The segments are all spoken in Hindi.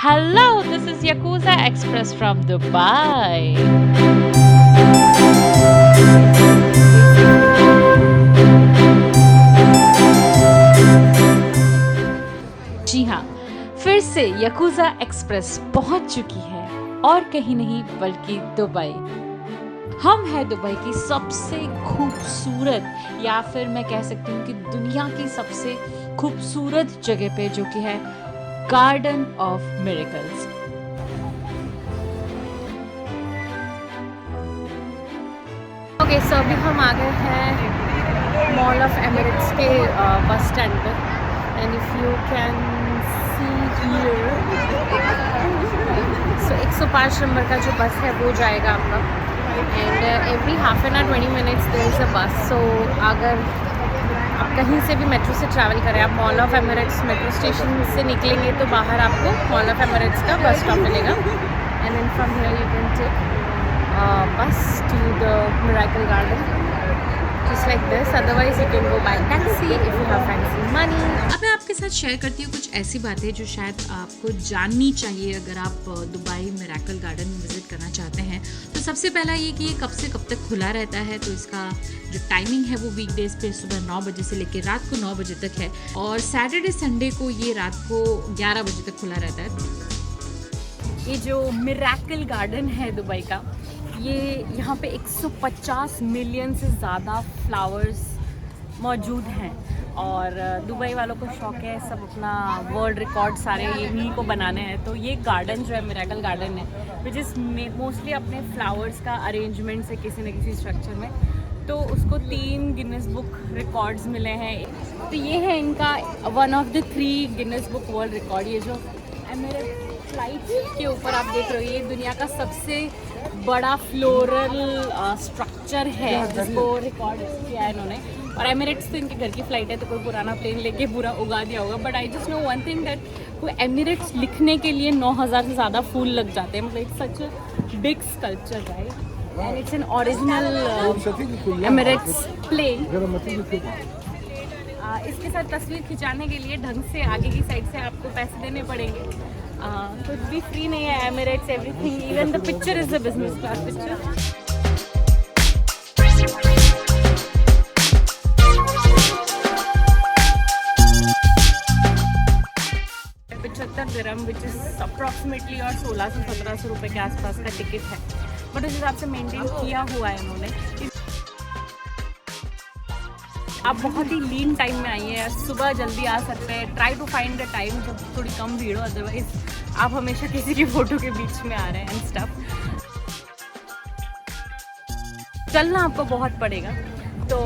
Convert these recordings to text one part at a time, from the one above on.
Hello, this is Yakuza Express from Dubai. जी हाँ, फिर से यकूज़ा एक्सप्रेस पहुंच चुकी है और कहीं नहीं बल्कि दुबई। हम हैं दुबई की सबसे खूबसूरत या फिर मैं कह सकती हूँ कि दुनिया की सबसे खूबसूरत जगह पे जो कि है garden of miracles. Okay so अभी हम आ गए हैं मॉल ऑफ एमिरेट्स के बस स्टैंड पर and if you can see here so 105 number का जो बस है वो जाएगा आपका and every half an hour 20 minutes there is a bus. So अगर आप कहीं से भी मेट्रो से ट्रैवल करें, आप mall of Emirates metro station से निकलेंगे तो बाहर आपको मॉल ऑफ एमिरेट्स का बस स्टॉप मिलेगा and then from here you can take bus to the Miracle Garden just like this, otherwise you can go by taxi if you have fancy money. अब मैं आपके साथ शेयर करती हूँ कुछ ऐसी बातें जो शायद आपको जाननी चाहिए अगर आप दुबई मिरेकल गार्डन विजिट करना चाहते हैं। तो सबसे पहला ये कि ये कब से कब तक खुला रहता है, तो इसका जो टाइमिंग है वो वीकडेज पे सुबह 9 बजे से लेकर रात को 9 बजे तक है और सैटरडे संडे को ये रात को 11 बजे तक खुला रहता है। ये जो मिरेकल गार्डन है दुबई का, ये यहाँ पे 150 मिलियन से ज़्यादा फ्लावर्स मौजूद हैं और दुबई वालों को शौक है सब अपना वर्ल्ड रिकॉर्ड सारे यहीं को बनाने हैं। तो ये गार्डन जो है मिरेकल गार्डन है विच इज़ मोस्टली अपने फ्लावर्स का अरेंजमेंट से किसी न किसी स्ट्रक्चर में, तो उसको 3 गिनेस बुक रिकॉर्ड्स मिले हैं। तो ये है इनका one of the 3 Guinness book world record. ये जो एमिरेट्स फ्लाइट के ऊपर आप देख रहे हो ये दुनिया का सबसे बड़ा फ्लोरल स्ट्रक्चर है जिसको रिकॉर्ड किया है इन्होंने। और एमिरेट्स तो इनके घर की फ़्लाइट है तो कोई पुराना प्लेन लेके पूरा उगा दिया होगा, but I just know one thing that वो एमिरेट्स लिखने के लिए 9000 से ज़्यादा फूल लग जाते हैं। मतलब it's such a big sculpture right and it's an original Emirates plane. इसके साथ तस्वीर खिंचाने के लिए ढंग से आगे की साइड से आपको पैसे देने पड़ेंगे, कुछ भी फ्री नहीं है। Emirates everything, even the picture is a business class picture. 75 dirham which is approximately और 1600 से 1700 रुपये के आसपास का टिकट है, बट उस हिसाब से मेंटेन किया हुआ है इन्होंने। आप बहुत ही लीन टाइम में आइए, सुबह जल्दी आ सकते हैं। Try to find the time जब थोड़ी कम भीड़ हो, अदरवाइज आप हमेशा किसी की फ़ोटो के बीच में आ रहे हैं एंड स्टफ। चलना आपको बहुत पड़ेगा, तो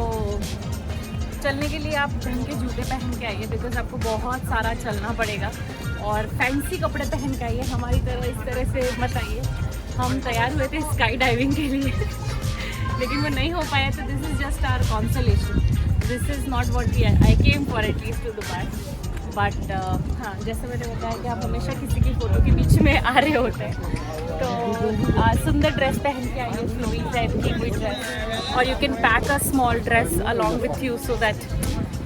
चलने के लिए आप ढंग के जूते पहन के आइए बिकॉज आपको बहुत सारा चलना पड़ेगा और फैंसी कपड़े पहन के आइए। हमारी तरह इस तरह से मत आइए। हम तैयार हुए थे स्काई डाइविंग के लिए लेकिन वो नहीं हो पाया, तो this is just our consolation. This is not what I came for at least to Dubai, but हाँ जैसे मैंने बताया कि आप हमेशा किसी की फ़ोटो के बीच में आ रहे होते हैं, तो सुंदर ड्रेस पहन के आइए, फ्लोई टाइप की कोई ड्रेस, और you can pack a small dress along with you so that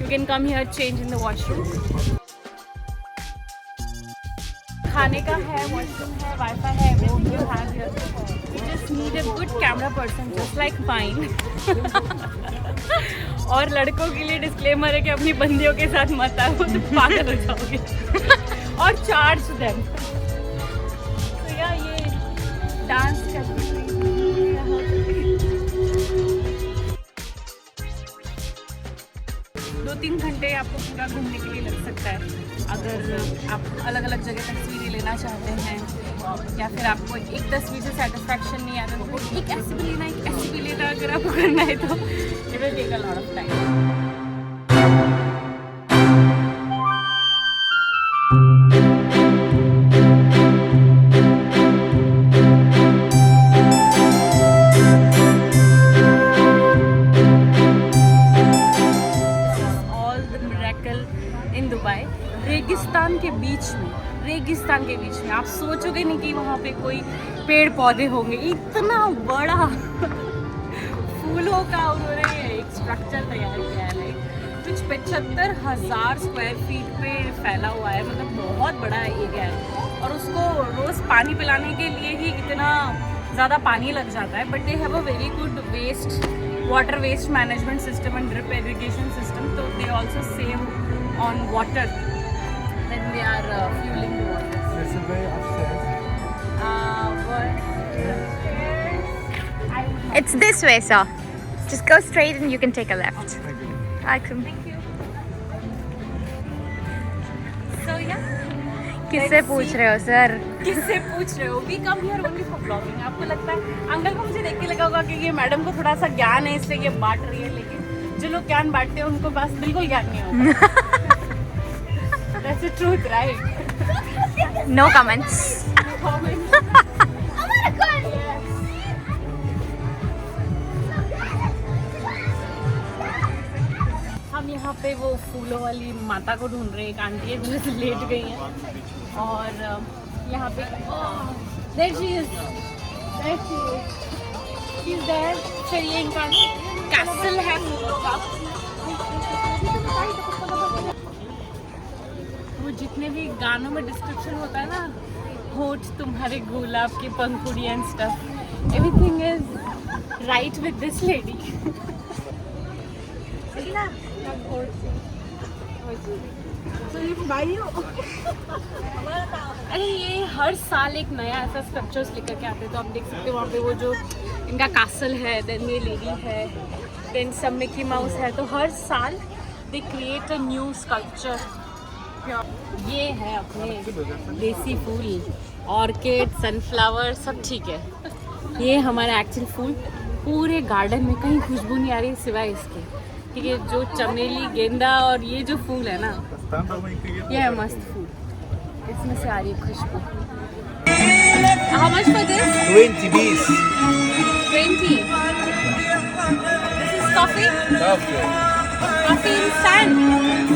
you can come here change in the washroom. खाने का है, वॉशरूम है, वाईफाई है, everything you have here. You just need a good camera person just like mine. और लड़कों के लिए डिस्क्लेमर है कि अपनी बंदियों के साथ मत आओ तो पागल हो जाओगे और चार्ज देम। तो या ये डांस करती हुई 2-3 घंटे आपको पूरा घूमने के लिए लग सकता है अगर आप अलग अलग जगह तस्वीरें लेना चाहते हैं, या फिर आपको एक तस्वीर से सेटिस्फैक्शन नहीं आता तो एक ऐसी भी लेना, एक ऐसी भी लेना अगर आपको करना है तो it will take a lot of time. In Dubai रेगिस्तान के बीच में आप सोचोगे नहीं कि वहाँ पे कोई पेड़ पौधे होंगे। इतना बड़ा फूलों का उन्होंने एक स्ट्रक्चर तैयार किया है, लाइक कुछ 75,000 स्क्वायर फीट पे फैला हुआ है। मतलब बहुत बड़ा एरिया है और उसको रोज़ पानी पिलाने के लिए ही इतना ज़्यादा पानी लग जाता है. But they have a very good water waste management system and drip irrigation system. तो they also save on water when they are fuelling the water. It's this way, sir. Just go straight and you can take a left. Welcome. So yeah. किससे पूछ रहे हो सर? किससे पूछ रहे हो? We come here only for vlogging. आपको लगता है अंकल को मुझे देख के लगा होगा कि ये मैडम को थोड़ा सा ज्ञान है इसलिए ये बांट रही है, लेकिन जो लोग ज्ञान बांटते हैं उनको पास बिल्कुल ज्ञान नहीं होता. That's the truth, right? No comments. हम यहाँ पे वो फूलों वाली माता को ढूंढ रहे हैं. एक आंटी है जो लेट गई है और यहाँ पे there she is. She's there. फिर ये इनका कैसल है फूलों का. वो जितने भी गानों में डिस्क्रिप्शन होता है ना, होठ तुम्हारे गुलाब की पंखुड़ी and stuff, everything is right with this lady. अरे ये हर साल एक नया ऐसा स्ट्रक्चर्स लेकर के आते हैं. तो आप देख सकते हो वहाँ पे वो जो इनका कासल है, देन ये लेडी है, देन सब मिकी माउस है. तो हर साल they create a new sculpture. ये है अपने देसी फूल, ऑर्किड, सनफ्लावर सब ठीक है. ये हमारा एक्चुअल फूल. पूरे गार्डन में कहीं खुशबू नहीं आ रही सिवाय इसके. ठीक है, जो चमेली, गेंदा और ये जो फूल है ना, ये है मस्त फूल. इसमें से आ रही है खुशबू. How much for this? 20 piece. 20. This is coffee. Coffee. Coffee in sand.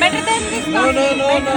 Better than this No coffee. no no no.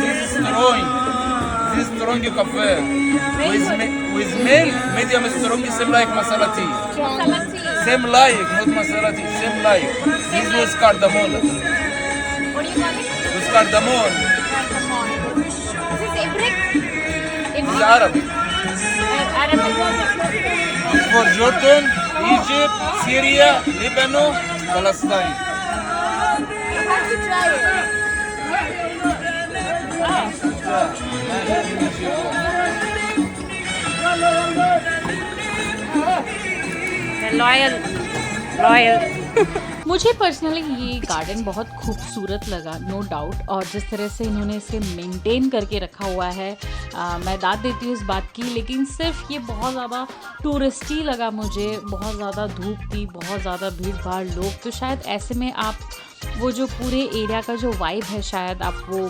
this is strong. This is strong coffee. With milk, medium strong, same like masala tea. Masala tea. Same like, not masala tea. Same like. This was cardamom. What do you call it? With cardamom. Cardamom. This is Ibrik. It's Arabic. Arabic. It's for Jordan, Egypt, Syria, Lebanon, Palestine. You have to try it. Loyal. मुझे पर्सनली ये गार्डन बहुत खूबसूरत लगा, नो डाउट. और जिस तरह से इन्होंने इसे मेंटेन करके रखा हुआ है, मैं दाद देती हूँ इस बात की. लेकिन सिर्फ ये बहुत ज़्यादा टूरिस्टी लगा मुझे. बहुत ज़्यादा धूप थी, बहुत ज़्यादा भीड़ भाड़ लोग. तो शायद ऐसे में आप वो जो पूरे एरिया का जो वाइब है, शायद आप वो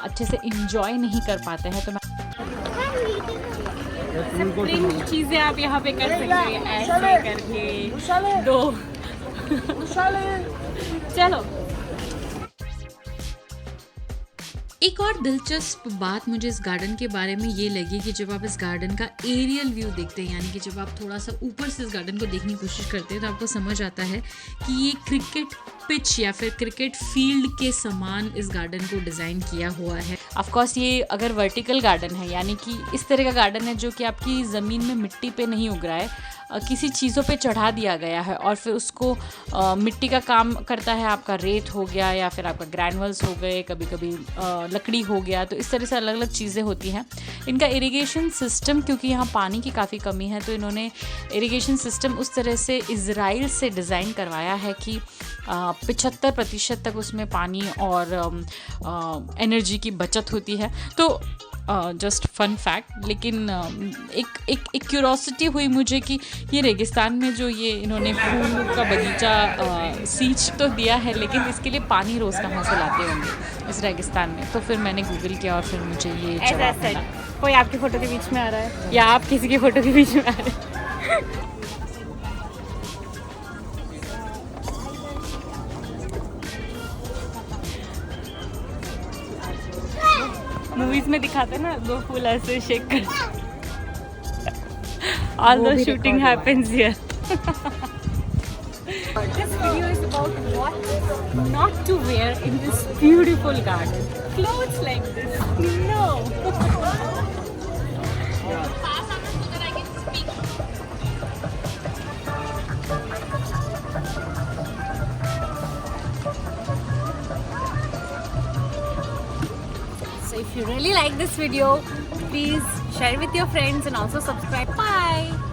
अच्छे से इंजॉय नहीं कर पाते हैं. तो मैं स्प्रिंग चीज़ें आप यहाँ पे कर सकते हैं ऐसे करके. दो चलो. एक और दिलचस्प बात मुझे इस गार्डन के बारे में ये लगी कि जब आप इस गार्डन का एरियल व्यू देखते हैं, यानी कि जब आप थोड़ा सा ऊपर से इस गार्डन को देखने की कोशिश करते हैं, तो आपको समझ आता है कि ये क्रिकेट पिच या फिर क्रिकेट फील्ड के समान इस गार्डन को डिज़ाइन किया हुआ है. ऑफ कोर्स ये अगर वर्टिकल गार्डन है, यानी कि इस तरह का गार्डन है जो कि आपकी ज़मीन में मिट्टी पे नहीं उग रहा है, किसी चीज़ों पे चढ़ा दिया गया है और फिर उसको मिट्टी का काम करता है. आपका रेत हो गया या फिर आपका ग्रैनुअल्स हो गए, कभी कभी लकड़ी हो गया. तो इस तरह से अलग अलग चीज़ें होती हैं. इनका इरिगेशन सिस्टम, क्योंकि यहाँ पानी की काफ़ी कमी है, तो इन्होंने इरिगेशन सिस्टम उस तरह से इज़राइल से डिज़ाइन करवाया है कि 75% तक उसमें पानी और एनर्जी की बचत होती है. तो जस्ट फन फैक्ट. लेकिन एक क्यूरोसिटी हुई मुझे कि ये रेगिस्तान में जो ये इन्होंने फूल का बगीचा सींच तो दिया है, लेकिन इसके लिए पानी रोज़ कहाँ से लाते होंगे इस रेगिस्तान में. तो फिर मैंने गूगल किया और फिर मुझे ये जवाब मिला. कोई आपकी फ़ोटो के बीच में आ रहा है या आप किसी की फ़ोटो के बीच में आ रहे हैं. मूवीज में दिखाते ना, दो फूल ऐसे शेक कर. All the shooting happens here. This video is about what not to wear in this beautiful garden. Clothes like this. No. So if you really like this video, please share with your friends and also subscribe. Bye.